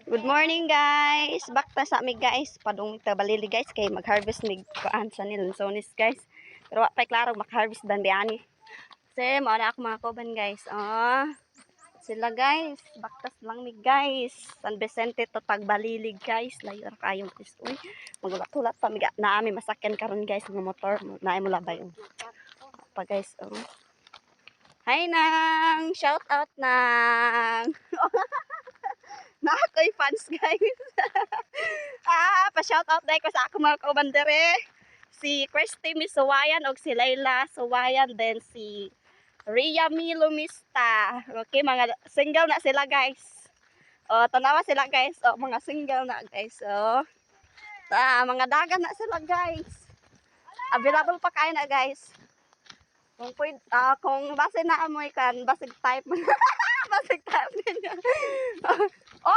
Good morning guys. Back ta sa mi guys. Padung ta balili guys kay mag-harvest mig kuan sa nilonsones guys. Pero wa pa klaro mag-harvest dan biani. Kasi mao na ako mga koban guys. Sila guys. Baktas lang mi guys. San Vicente to Tagbalilig guys. Layo ra kayong guys. Uy, magulat-ulat pa mi na ami masakyan karon guys ng motor. Naay mo labay. Pa guys. Hi nang. Shout out nang. Na ako'y fans guys. Pa-shout out dahil ko sa ako mga kaubandere. Si Christy Misuwayan o si Layla Suwayan. Then si Ria Milumista. Okay, mga single na sila guys. Tanawa sila guys. Mga single na guys. Mga dagan na sila guys. Available pa kayo na guys. Kung base na amoy kan, basig type. Basig type din.